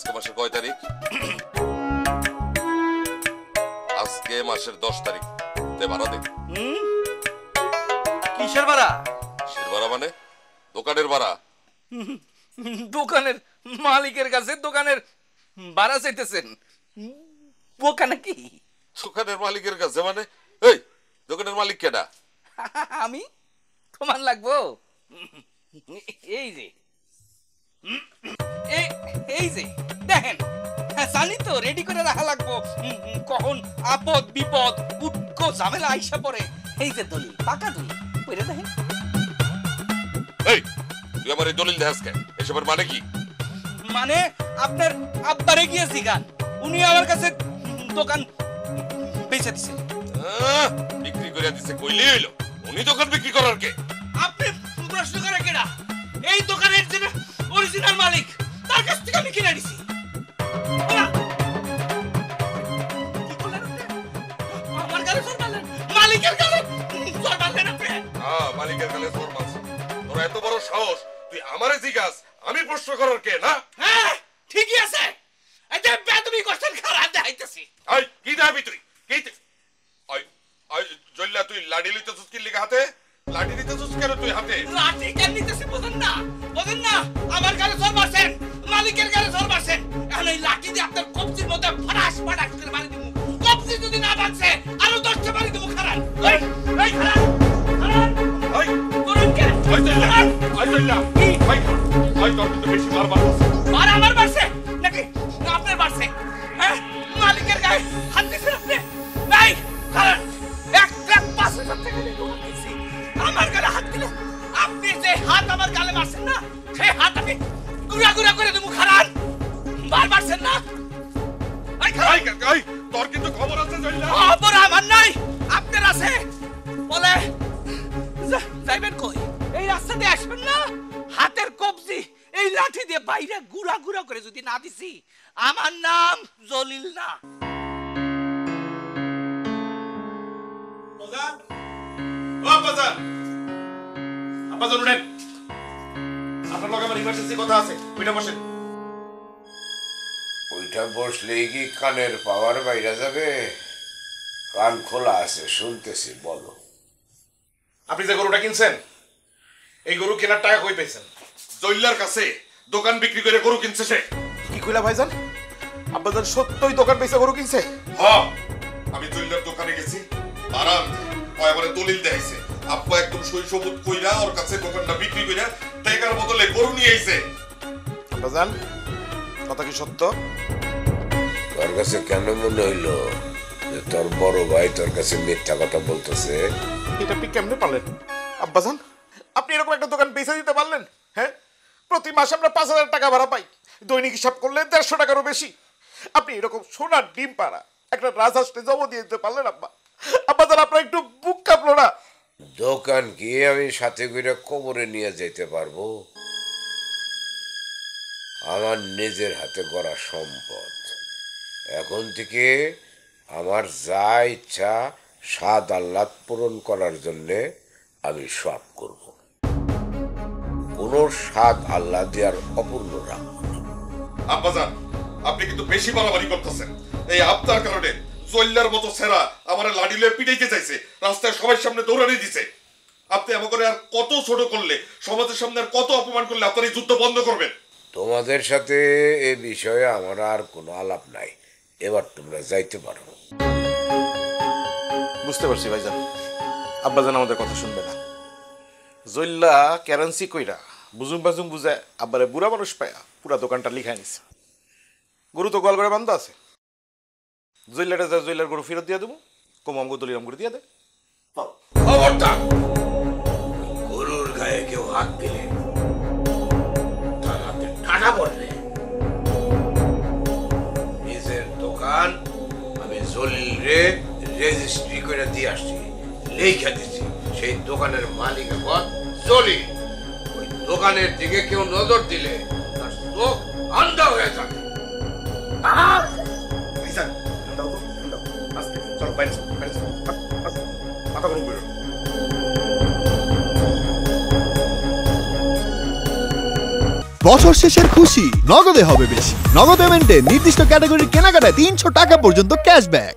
আজকে মাসের কয় তারিখ? আজকে মাসের 10 তারিখ। তে ভাড়া দে। কিসের ভাড়া? কিসের ভাড়া মানে? দোকানের ভাড়া। দোকানের মালিকের কাছে দোকানের ভাড়া চাইতেছেন? বোকা নাকি? দোকানের মালিকের কাছে মানে? এই দোকানের মালিক কেডা? আমি? তোমার লাগবো? এই যে এই যে দেখেন, জানি তো রেডি করে রাখা লাগবো, কখন আপদ বিপদ উটকো ঝামেলা আইসা পড়ে। এই যে দলিল, পাকা দলিল, পড়ে দেখেন। এই তুই আমার এই দলিল দেখাস কেন? এসবের মানে কি? মানে আপনার আব্বারে গিয়েছি গান, উনি আমার কাছে দোকান বেচে দিছে। বিক্রি করে দিছে কইলি হইলো? উনি দোকান বিক্রি করার কে? আপনি প্রশ্ন করে কেডা? এই দোকানের যে অরিজিনাল মালিক, তার কাছ থেকে আমি কিনে নিছি। আমার গালে চোর মারলেন, মালিকের গালে চোর মারলেন আপনি। হ্যাঁ, মালিকের গালে চোর মারছে। তোর এত বড় সাহস, তুই আমারে জিজ্ঞাস আমি প্রশ্ন করার কে? না হ্যাঁ ঠিকই আছে। এই যে বেদবি করছেন, খারাপ দেখাইতেছি। এই কি দাবি তুই? কি ওই ওই জল্লা তুই লাঠি লইতেছিস কি লিগা হাতে? লাঠি নিতেছিস কেন তুই হাতে? লাঠি কেন নিতেছি বুঝেন না? বুঝেন না? আমার গালে চোর মারছেন, মালিকের গালে চোর মারছেন। এখন এই লাঠি দিয়ে আপনার কবজির মধ্যে ফাটাস ফাটাস করে মারি দিব। কবজি যদি না বাঁচে আরো 10টা মারি দিব। খারাপ এই এই খারাপ খারাপ এই করুন কে? ওই জল্লা ওই জল্লা ওই তোর কিন্তু বেশি মারবার আছে। আর আমার মারছে নাকি আপনার মারছে? হ্যাঁ, মালিকের গায়ে হাত দিছেন আপনি? নাই খারাপ, 1,05,000 টাকা দিয়ে দোকান দিছি, আমার গালে হাত দিলে আপনি যে হাত আমার গালে মারছেন না, সেই হাত আমি গুড়া গুড়া করে দেবো। খারাপ বার মারছেন না? তোর কিন্তু খবর আছে জল্লা। খবর আমার নাই, আপনার আছে। বলে যাইবেন কই? এই রাস্তা দিয়ে আসবেন না? হাতের কবজি এই লাঠি দিয়ে বাইরে গুড়া গুড়া করে যদি না দিছি, আমার নাম জলিল না। বাজান, ও বাজান, আব্বাজান উঠেন। আপনার লগে আমার ইমার্জেন্সি কথা আছে, ওইটা বসেন। ওইটা বসলেই কি কানের পাওয়ার বাইরে যাবে? কান খোলা আছে, শুনতেছি, বলো। আপনি যে গরুটা কিনছেন, এই গরু কেনার টাকা কই পেয়েছেন? জল্লার কাছে দোকান বিক্রি করে গরু কিনছে সে। কি কইলা ভাইজান? আব্বাজান সত্যই দোকান পেয়েছে গরু কিনছে? হ্যাঁ, আমি জল্লার দোকানে গেছি, আরাম কয়বারে দলিল দেখাইছে। আব্বা একদম শৈশবুত কইরা ওর কাছে দোকানটা বিক্রি কইরা টাকার বদলে গরু নিয়ে আইছে। আব্বাজান কথা কি সত্য? তোর কাছে কেন মনে হইলো যে তোর বড় ভাই তোর কাছে মিথ্যা কথা বলতেছে? এটা আপনি কেমনে পারলেন আব্বাজান? আপনি এরকম একটা দোকান বেচে দিতে পারলেন? হ্যাঁ, প্রতি মাসে আমরা 5,000 টাকা ভাড়া পাই, দৈনিক হিসাব করলে 150 টাকারও বেশি। আপনি এরকম সোনার ডিম পাড়া একটা রাজহাঁসকে জব দিয়ে দিতে পারলেন আব্বা? আব্বাজান আপনার একটু বুক কাঁপলো না? দোকান কি আমি সাথে করে কবরে নিয়ে যেতে পারবো? আমার নিজের হাতে গড়া সম্পদ। এখন থেকে আমার যা ইচ্ছা স্বাদ আহ্লাদ পূরণ করার জন্যে আমি সব করব। কোনো স্বাদ আহ্লাদ আর অপূর্ণ রাখবো না। আব্বাজান, আপনি কিন্তু বেশি বাড়াবাড়ি করতেছেন। এই আপনার কারণে জল্লার মতো ছেঁড়া আমার লাঠি লয়ে পিটাইতে চাইছে, রাস্তায় সবার সামনে দৌড়ানি দিছে। আপনি এমন করে আর কত ছোট করলে, সমাজের সামনে আর কত অপমান করলে আপনার এই যুদ্ধ বন্ধ করবেন? তোমাদের সাথে এ বিষয়ে আমার আর কোনো আলাপ নাই। এবার তোমরা যাইতে পারো। বুঝতে পারছি ভাইজান, আব্বাজান আমাদের কথা শুনবে না। জল্লা ক্যারেন্সি কইরা বুঝুম বাজুম বুঝে আব্বারে বুড়া মানুষ পায়া পুরা দোকানটা লিখাই নিছে। গরু তো গোয়াল করে বান্ধ আছে, জল্লাটা যা জল্লার গরু ফেরত দিয়ে দেবো, কমাম গো দলিরাম করে দিয়ে দে। খবরদার, গরুর গায়ে কেউ হাত দিলে তার হাতে টানা পড়বে। নিজের দোকান আমি জলিলরে রেজিস্ট্রি করে দিয়ে আসছি, লেখা দিচ্ছি। সেই দোকানের মালিক এখন জলিল। ওই দোকানের দিকে কেউ নজর দিলে তার চোখ আন্ধা হয়ে যাবে। ভাইজান আজকে চলো বাইরে চলো, বাইরে চলো, মাথা গরম করো। বছর শেষের খুশি নগদে হবে বেশি। নগদ পেমেন্টে নির্দিষ্ট ক্যাটাগরির কেনাকাটায় 300 টাকা পর্যন্ত ক্যাশব্যাক।